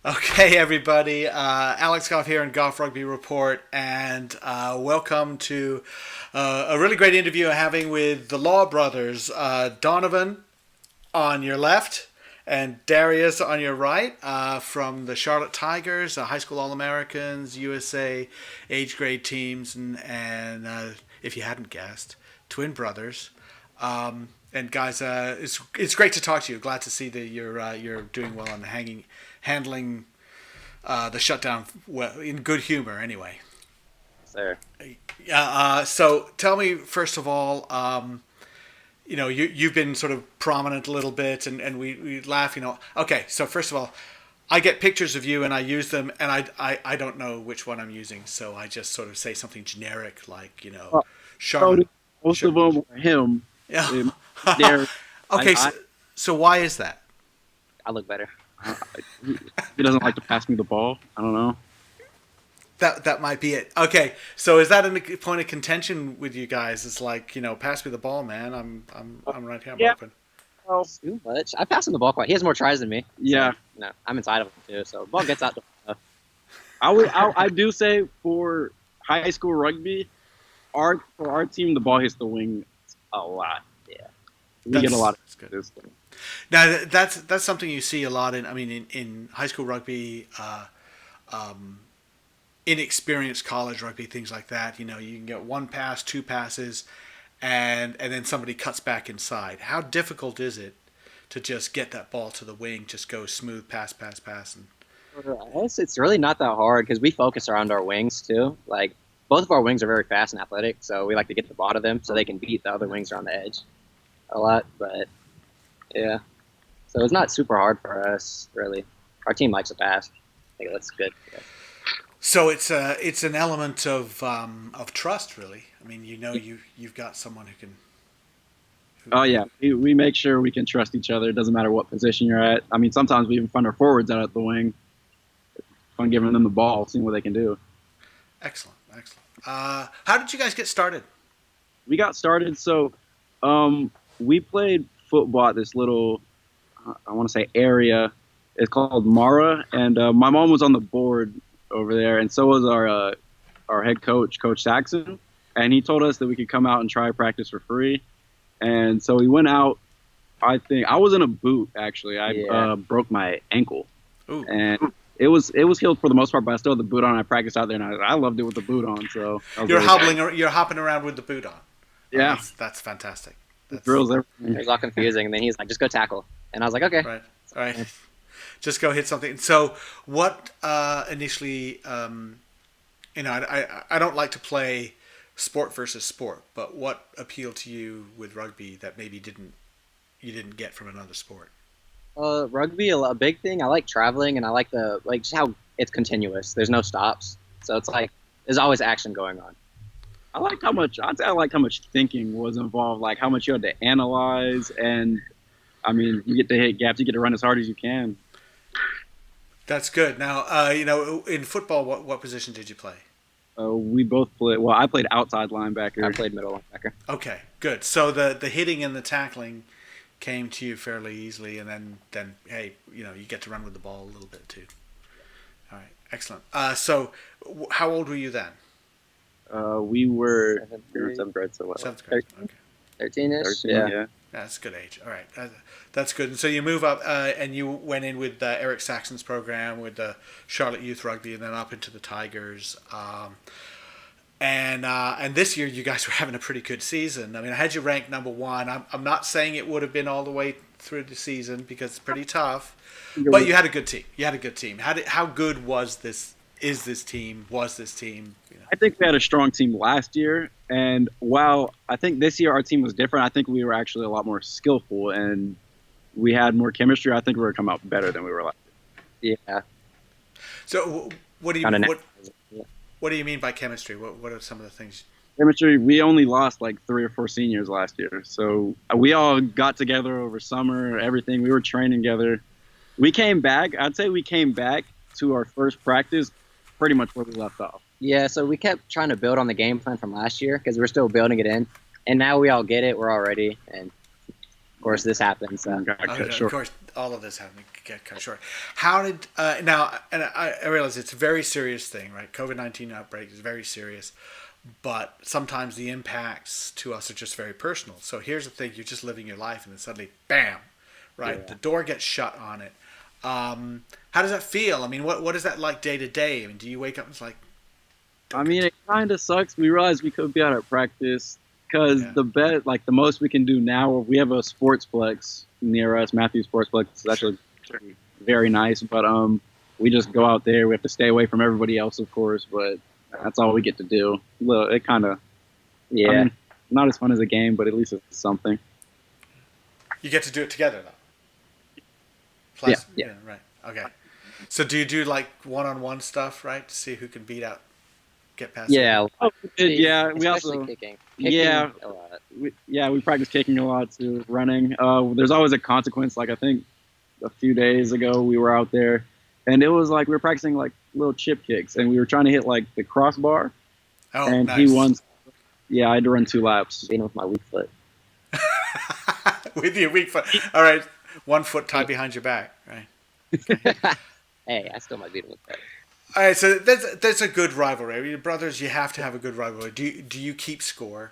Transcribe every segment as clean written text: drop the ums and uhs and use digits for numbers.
Okay, everybody. Alex Goff here in Goff Rugby Report, and welcome to a really great interview I'm having with the Law brothers, Donovan on your left and Darius on your right, from the Charlotte Tigers, high school All-Americans, USA age grade teams, and if you hadn't guessed, twin brothers. And guys, it's great to talk to you. Glad to see that you're doing well and handling the shutdown well in good humor. Anyway, Sir. so tell me first of all, you've been sort of prominent a little bit, and we laugh. Okay. So first of all, I get pictures of you and I use them, and I don't know which one I'm using, so I just sort of say something generic like Well, Charlotte. most of them are him. Yeah. Um, They're, Okay. I, So why is that? I look better. I, he doesn't like to pass me the ball. I don't know. That might be it. Okay, so is that a point of contention with you guys? It's like, pass me the ball, man. I'm right here. I'm Yeah. open. Well, Too much. I pass him the ball quite. He has more tries than me. yeah. So, no, I'm inside of him too. So the ball gets out. I do say for high school rugby, for our team, the ball hits the wing a lot. Yeah. We get a lot That's good. of this. Now that's something you see a lot in high school rugby, inexperienced college rugby, things like that. You can get one pass, two passes, and then somebody cuts back inside. How difficult is it to just get that ball to the wing, just go smooth pass, pass, pass, and For us, it's really not that hard because we focus around our wings too. Like both of our wings are very fast and athletic, so we like to get the ball to them so they can beat the other wings around the edge a lot. But yeah, so it's not super hard for us really. Our team likes to pass. I think that's good. Yeah. so it's an element of trust, really. I mean, you've got someone who can. Oh yeah, we make sure we can trust each other. It doesn't matter what position you're at. I mean, sometimes we even find our forwards out at the wing. Fun giving them the ball, seeing what they can do. Excellent, excellent. How did you guys get started? We got started, so we played football at this little, I want to say area. It's called Mara, and my mom was on the board over there, and so was our head coach, Coach Saxon, and he told us that we could come out and try practice for free. And so we went out. I think I was in a boot actually. I Yeah. broke my ankle, Ooh. and it was healed for the most part, but I still had the boot on. I practiced out there, and I loved it with the boot on. So I was You're really- you're hopping around with the boot on. Yeah, That's fantastic. That's, drills It everything. was all confusing, and then he's like, "Just go tackle," and I was like, "Okay." right, right. Just go hit something. So, what initially? I don't like to play sport versus sport, but what appealed to you with rugby that maybe you didn't get from another sport? Rugby, a big thing. I like traveling, and I like just how it's continuous. There's no stops, so it's like there's always action going on. I'd say I like how much thinking was involved, like how much you had to analyze, and I mean, you get to hit gaps, you get to run as hard as you can. That's good. Now, in football, what position did you play? We both played. Well, I played outside I linebacker. played middle linebacker. Okay, good. So the hitting and the tackling came to you fairly easily, and then hey, you get to run with the ball a little bit too. All right, excellent. So, how old were you then? We were Seventh we were in grade. seventh grade, so what? Seventh grade. 13? Okay, 13-ish. 13, Yeah. yeah. that's a good age. All right, that's good. And so you move up, and you went in with Eric Saxon's program with the Charlotte Youth Rugby, and then up into the Tigers. And this year you guys were having a pretty good season. I mean, I had you ranked number one. I'm not saying it would have been all the way through the season because it's pretty tough, but you had a good team. You had a good team. How good was this? Is this team? Was this team? I think we had a strong team last year, and while I think this year our team was different, I think we were actually a lot more skillful and we had more chemistry. I think we were come out better than we were last Yeah. So what do you Kinda what do you mean by chemistry? What are some of the things? year. Chemistry, we only lost like 3 or 4 seniors last year, so we all got together over summer. Everything we were training together. We came back. I'd say we came back to our first practice pretty much where we left off. Yeah, so we kept trying to build on the game plan from last year because we're still building it in, and now we all get it. We're all ready, and of course this happens. So. Got cut Of short. course, all of this having to get cut short. How did now? And I realize it's a very serious thing, right? COVID-19 outbreak is very serious, but sometimes the impacts to us are just very personal. So here's the thing: you're just living your life, and then suddenly, bam, right? Yeah. The door gets shut on it. How does that feel? I mean, what is that like day to day? I mean, do you wake up and it's like? I mean, it kind of sucks. We realized we could be out at practice because Yeah. the most we can do now, we have a sportsplex near us, Matthews Sportsplex. It's actually very nice, but we just go out there. We have to stay away from everybody else, of course, but that's all we get to do. Well, it kind of, Yeah. I mean, not as fun as a game, but at least it's something. You get to do it together though. Plus, Yeah. right. Okay. So do you do like one-on-one stuff, right? To see who can get past. Yeah. Oh, yeah, we Especially also, kicking. yeah. A lot. we practice kicking a lot too, running. There's always a consequence. Like I think a few days ago we were out there, and it was like we were practicing like little chip kicks, and we were trying to hit like the crossbar, Oh, and nice. he won. Yeah, I had to run 2 laps. Being with my weak foot. With your weak foot. All right, 1 foot tied behind your back, right? Hey, I still might beat him with that. All right, so that's a good rivalry. Your brothers, you have to have a good rivalry. Do you keep score?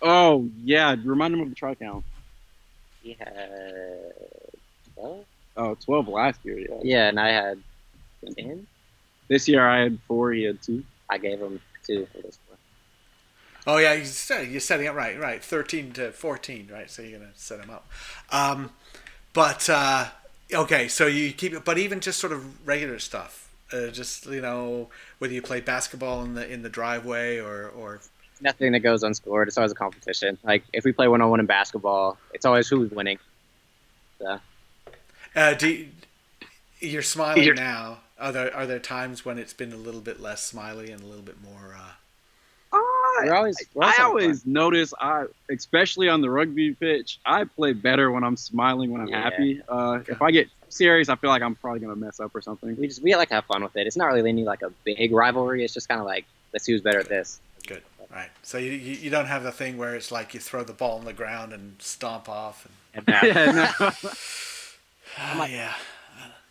Oh yeah, remind him of the try count. He had 12? Oh, 12 last year. Yeah. Yeah, and I had 10. This year I had 4. He had 2. I gave him 2 for this one. Oh yeah, you're setting up right, 13 to 14, right? So you're gonna set them up. But okay, so you keep it, but even just sort of regular stuff. Just whether you play basketball in the driveway or Nothing that goes unscored. It's always a competition. Like, if we play one-on-one in basketball, it's always who's winning. So. You're smiling now. Are there times when it's been a little bit less smiley and a little bit more? We're I always notice, especially on the rugby pitch, I play better when I'm smiling, when I'm Yeah. happy. If I get serious, I feel like I'm probably gonna mess up or something. We like to have fun with it. It's not really any like a big rivalry. It's just kind of like, let's see who's better at this. Good, right? So you don't have the thing where it's like you throw the ball on the ground and stomp off. Yeah, no. Yeah.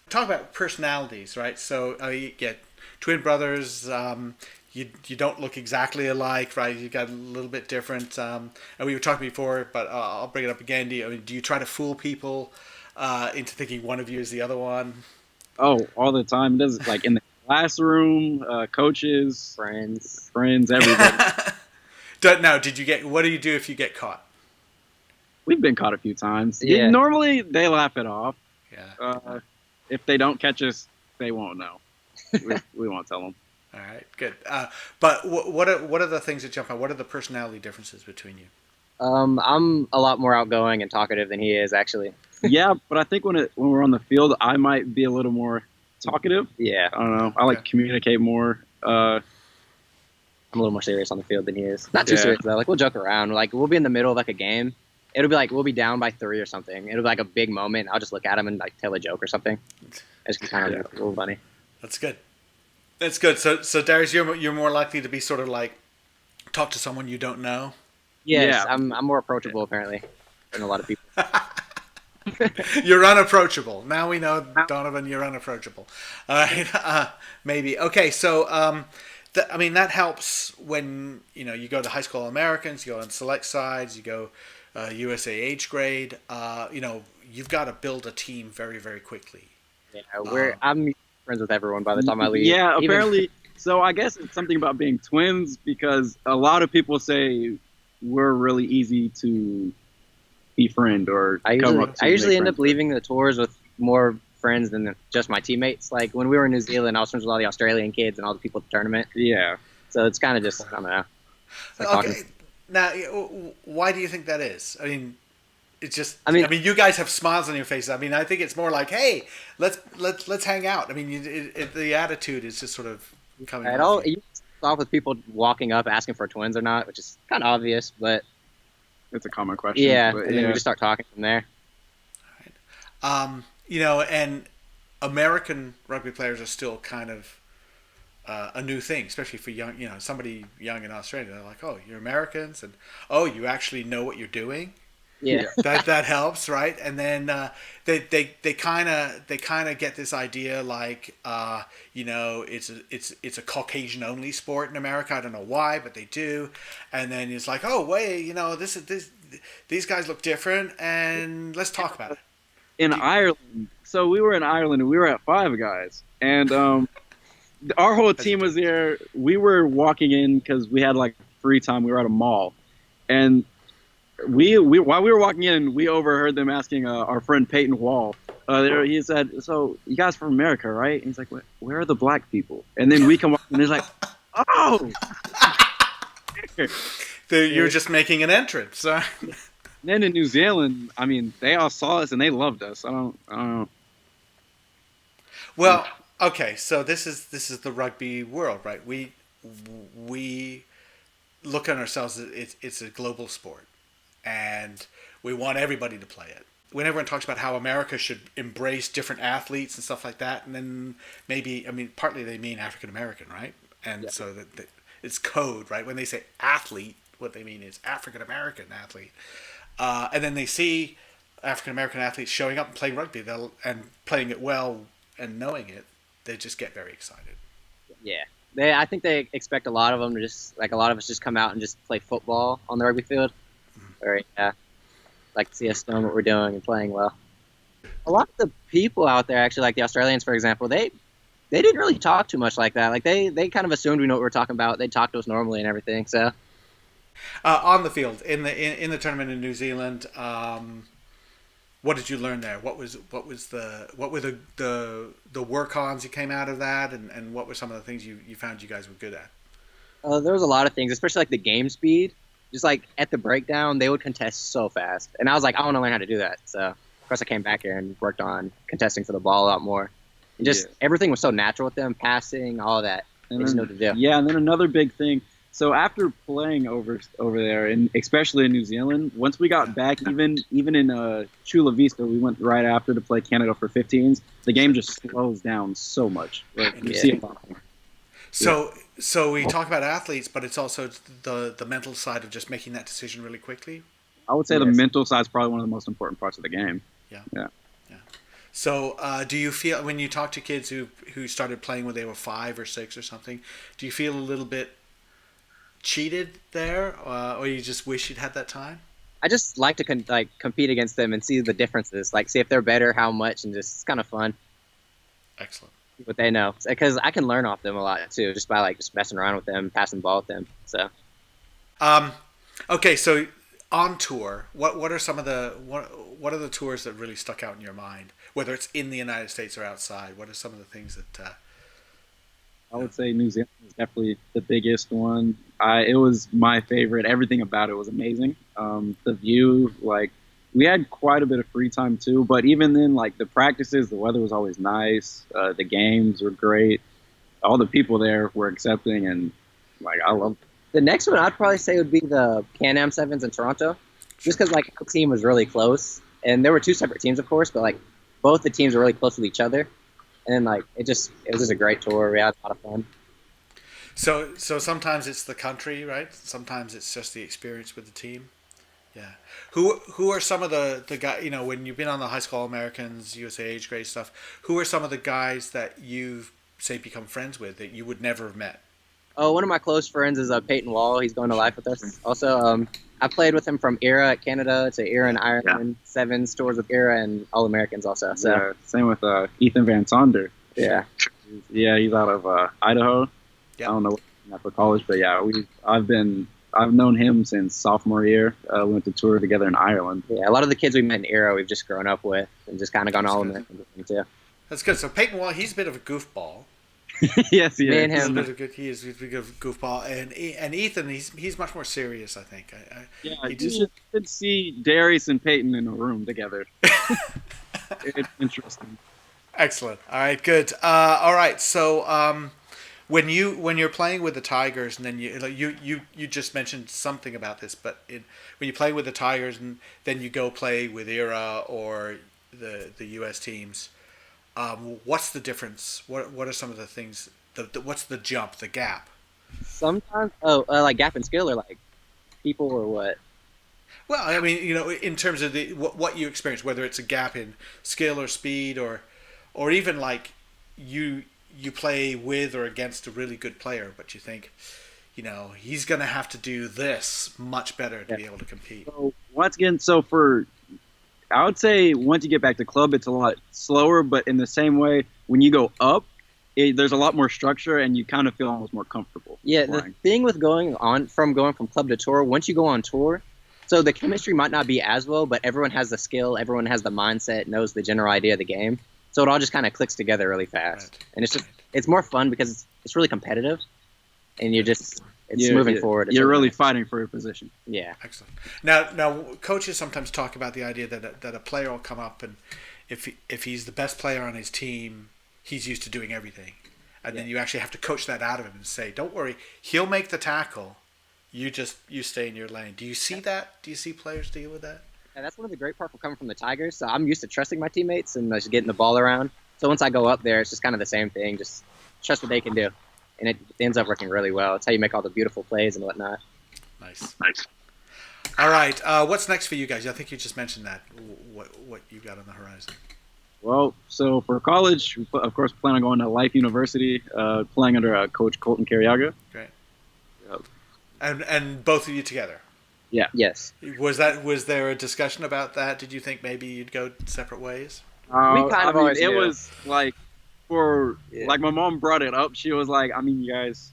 Talk about personalities, right? So you get twin brothers. You don't look exactly alike, right? You got a little bit different. And we were talking before, but I'll bring it up again. Do you try to fool people into thinking one of you is the other one? Oh, all the time. It does, like in the classroom, coaches, Friends. everybody. Now, what do you do if you get caught? We've been caught a few times. Yeah. Normally, they laugh it off. Yeah. If they don't catch us, they won't know. We won't tell them. All right, good. But what are the things that jump out? What are the personality differences between you? I'm a lot more outgoing and talkative than he is, actually. Yeah, but I think when we're on the field, I might be a little more talkative. Yeah. I don't know. I like to communicate more. I'm a little more serious on the field than he is. Not too Yeah. serious though. Like, we'll joke around. Like, we'll be in the middle of like a game. It'll be like we'll be down by 3 or something. It'll be like a big moment. I'll just look at him and like tell a joke or something. It's kind of a little funny. That's good. That's good. So Darius, you're more likely to be sort of like talk to someone you don't know. Yes, Yeah. I'm more approachable apparently than a lot of people. You're unapproachable. Now we know, Donovan, you're unapproachable. All right. Maybe. Okay. So, that helps when, you go to high school All-Americans, you go on select sides, you go USA age grade. You've got to build a team very, very quickly. Yeah, I'm friends with everyone by the time I leave. Yeah, Even- apparently. So I guess it's something about being twins because a lot of people say we're really easy to befriend or I come usually, up to I usually make end friends up leaving the tours with more friends than just my teammates. Like when we were in New Zealand, I was friends with all the Australian kids and all the people at the tournament. with. Yeah. So it's kind of just, I don't know. It's like talking- Okay. Now, why do you think that is? I mean, it's just. I mean, you guys have smiles on your faces. I mean, I think it's more like, hey, let's hang out. I mean, the attitude is just sort of coming. At all, you start off with people walking up asking for twins or not, which is kind of obvious, but It's a common question. yeah, but and then we just start talking from there. And American rugby players are still kind of a new thing, especially for somebody young in Australia. They're like, oh, you're Americans, and oh, you actually know what you're doing. Yeah. That helps, right? And then they kind of get this idea like it's a Caucasian only sport in America. I don't know why, but they do. And then it's like, oh wait, this these guys look different, and let's talk about it. In Do you, Ireland. So we were in Ireland and we were at Five Guys, and our whole as you team do. was there. We were walking in because we had like free time. We were at a mall, and we while we were walking in, we overheard them asking our friend Peyton Wall. He said, "So you guys from America, right?" And he's like, "Where are the black people?" And then we come up and he's like, "Oh." You're just making an entrance. Then in New Zealand, I mean, they all saw us and they loved us. I don't know. Well, okay, so this is the rugby world, right? We look at ourselves as it's a global sport, and we want everybody to play it. When everyone talks about how America should embrace different athletes and stuff like that, and then maybe, I mean, partly they mean African American, right? And Yeah. so that it's code, right? When they say athlete, what they mean is African American athlete, and then they see African American athletes showing up and playing rugby, and playing it well and knowing it, they just get very excited. Yeah. I think they expect a lot of them to just like a lot of us just come out and just play football on the rugby field. Or yeah, like to see us doing what we're doing and playing well. A lot of the people out there, actually, like the Australians, for example, they didn't really talk too much like that. Like they kind of assumed we know what we're talking about. They talk to us normally and everything. So On the field in the tournament in New Zealand, what did you learn there? What were the work-ons you came out of that, and what were some of the things you found you guys were good at? there was a lot of things, especially like the game speed. Just like at the breakdown, they would contest so fast, and I was like, I want to learn how to do that. So of course, I came back here and worked on contesting for the ball a lot more. And just Yeah. everything was so natural with them, passing, all that. They And just know then what to do. yeah, and then another big thing. So after playing over there, and especially in New Zealand, once we got back, even in Chula Vista, we went right after to play Canada for 15s. The game just slows down so much. Like, you Yeah. see it. So we talk about athletes, but it's also the mental side of just making that decision really quickly. I would say the Yes. mental side is probably one of the most important parts of the game. Yeah. Yeah. Yeah. So, do you feel when you talk to kids who started playing when they were 5 or 6 or something, do you feel a little bit cheated there, or you just wish you'd had that time? I just like to compete against them and see the differences, like see if they're better, how much, and just it's kind of fun Excellent. what they know because I can learn off them a lot too, just by like just messing around with them, passing the ball with them. So Um, okay, so on tour, what are some of the what are the tours that really stuck out in your mind? Whether it's in the United States or outside, what are some of the things that? I would say New Zealand was definitely the biggest one. It was my favorite. Everything about it was amazing. The view, like we had quite a bit of free time too. But even then, like the practices, the weather was always nice. The games were great. All the people there were accepting, and like I loved it. the next one I'd probably say would be the Can-Am Sevens in Toronto, just because like the team was really close, and there were two separate teams, of course, but like both the teams were really close with each other, and like it was just a great tour. We had a lot of fun. So sometimes it's the country, right? Sometimes it's just the experience with the team. Yeah. Who are some of the guys? You know, when you've been on the high school Americans, USA age grade stuff, who are some of the guys that you've say become friends with that you would never have met? Oh, one of my close friends is Peyton Wall. He's going to life with us. Also, I played with him from era at Canada to era in Ireland, Sevens tours with era and All Americans also. So Yeah, same with Ethan Van Sonder. yeah. Yeah, he's out of Idaho. Yep. I don't know what for college, but yeah, I've known him since sophomore year. We went to tour together in Ireland. Yeah, a lot of the kids we met in era we've just grown up with and just kind of gone That's All good. Americans with them too. That's good. So Peyton Wall, he's a bit of a goofball. Yes, Me yeah. and He's a him. bit of good. He's a bit of a goofball, and Ethan, he's much more serious. I think. Yeah, He you just- should see Darius and Peyton in a room together. It's interesting. Excellent. All right, good. All right, so when you're playing with the Tigers, and then you just mentioned something about this, but when you play with the Tigers, and then you go play with ERA or the U.S. teams, what's the difference? What are some of the things? What's the jump? The gap? Sometimes, like gap and skill or like people or what? Well, I mean, in terms of what you experience, whether it's a gap in skill or speed, or even like you you play with or against a really good player, but you think, he's going to have to do this much better to be able to compete. So once again, I would say once you get back to club, it's a lot slower, but in the same way, when you go up, there's a lot more structure and you kind of feel almost more comfortable. Yeah, the thing with going from club to tour, once you go on tour, so the chemistry might not be as well, but everyone has the skill, everyone has the mindset, knows the general idea of the game. So it all just kind of clicks together really fast. Right. And it's more fun because it's really competitive and it's moving forward. You're really fighting for your position. Yeah. Excellent. Now, coaches sometimes talk about the idea that a player will come up and if he's the best player on his team, he's used to doing everything. And then you actually have to coach that out of him and say, don't worry, he'll make the tackle. You stay in your lane. Do you see that? Do you see players deal with that? Yeah, that's one of the great parts from coming from the Tigers. So I'm used to trusting my teammates and just getting the ball around. So once I go up there, it's just kind of the same thing. Just trust what they can do. And it ends up working really well. It's how you make all the beautiful plays and whatnot. Nice. All right. What's next for you guys? I think you just mentioned that. What you got on the horizon? Well, so for college, we, of course, plan on going to Life University, playing under Coach Colton Carriaga. Great. Yep. And both of you together? Yeah. Yes. Was there a discussion about that? Did you think maybe you'd go separate ways? We kind of always knew. It was like like my mom brought it up. She was like, I mean, you guys,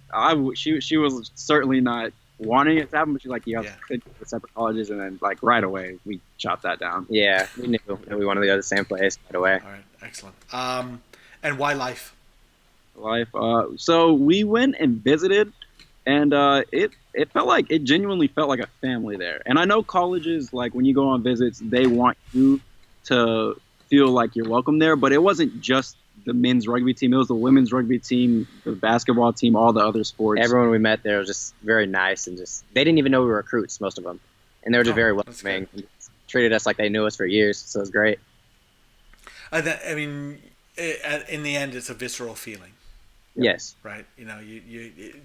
she was certainly not wanting it to happen, but she's like, you guys could go to separate colleges, and then like right away we chopped that down. Yeah, we knew we wanted to go to the same place right away. All right, excellent. And why Life? So we went and visited, and it genuinely felt like a family there. And I know colleges, like when you go on visits, they want you to feel like you're welcome there, but it wasn't just the men's rugby team. It was the women's rugby team, the basketball team, all the other sports. Everyone we met there was just very nice, and they didn't even know we were recruits, most of them. And they were just very welcoming. Treated us like they knew us for years, so it was great. I mean, in the end, it's a visceral feeling. Yes. Right.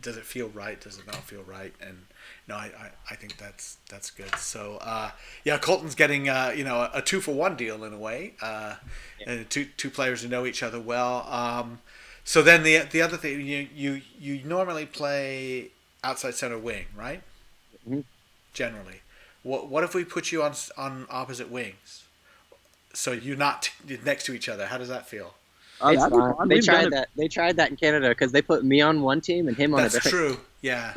Does it feel right? Does it not feel right? And I think that's good. So Colton's getting a 2-for-1 deal in a way. And two players who know each other well. So then the other thing, you normally play outside center wing, right? Mm-hmm. Generally, what if we put you on opposite wings? So you're not next to each other. How does that feel? It's fine. They tried that in Canada because they put me on one team and him on a different. That's true. Yeah.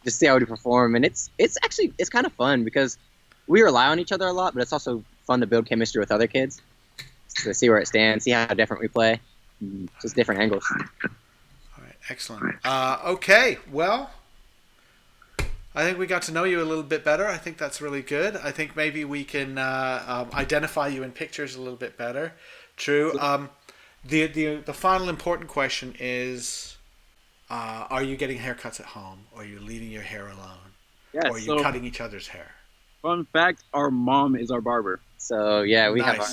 Just see how we perform, and it's kind of fun because we rely on each other a lot, but it's also fun to build chemistry with other kids to see where it stands, see how different we play, just different angles. All right, excellent. Okay, well, I think we got to know you a little bit better. I think that's really good. I think maybe we can identify you in pictures a little bit better. True. The final important question is, are you getting haircuts at home, or are you leaving your hair alone? Yes, or are you cutting each other's hair? Fun fact, our mom is our barber. So, yeah, we have our...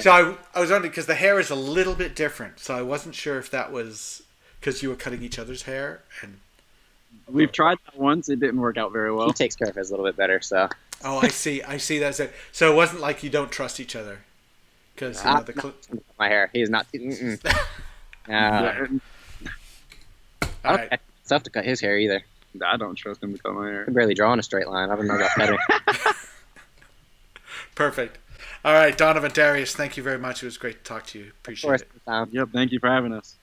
So I was wondering, because the hair is a little bit different, so I wasn't sure if that was because you were cutting each other's hair. And we've tried that once. It didn't work out very well. He takes care of his a little bit better, so... Oh, I see. That's it. So it wasn't like you don't trust each other. Because my hair, he's not. All right. It's tough to cut his hair either. I don't trust him to cut my hair. I can barely draw in a straight line. I don't know about cutting. Perfect. All right, Donovan, Darius, thank you very much. It was great to talk to you. Appreciate it. Yep, thank you for having us.